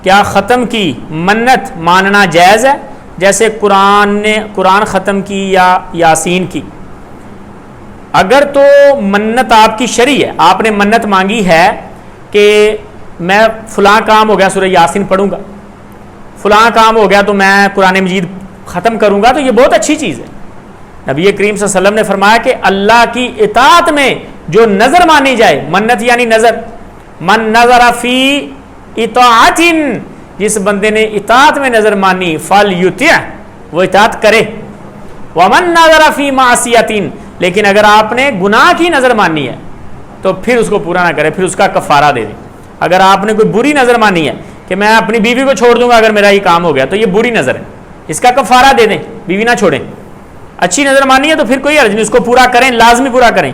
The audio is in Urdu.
کیا ختم کی منت ماننا جائز ہے؟ جیسے قرآن ختم کی یا یاسین کی. اگر تو منت آپ کی شرعی ہے، آپ نے منت مانگی ہے کہ میں فلاں کام ہو گیا سورہ یاسین پڑھوں گا، فلاں کام ہو گیا تو میں قرآن مجید ختم کروں گا، تو یہ بہت اچھی چیز ہے. نبی کریم صلی اللہ علیہ وسلم نے فرمایا کہ اللہ کی اطاعت میں جو نظر مانی جائے، منت یعنی نظر، من نظر فی اطاعت، جس بندے نے اطاعت میں نظر مانی فلیطع، وہ اطاعت کرے. ومن نظر فی معصیت، لیکن اگر آپ نے گناہ کی نظر مانی ہے تو پھر اس کو پورا نہ کرے، پھر اس کا کفارہ دے دیں. اگر آپ نے کوئی بری نظر مانی ہے کہ میں اپنی بیوی کو چھوڑ دوں گا اگر میرا یہ کام ہو گیا، تو یہ بری نظر ہے، اس کا کفارہ دے دیں، بیوی نہ چھوڑیں. اچھی نظر مانی ہے تو پھر کوئی حرج نہیں، اس کو پورا کریں، لازمی پورا کریں.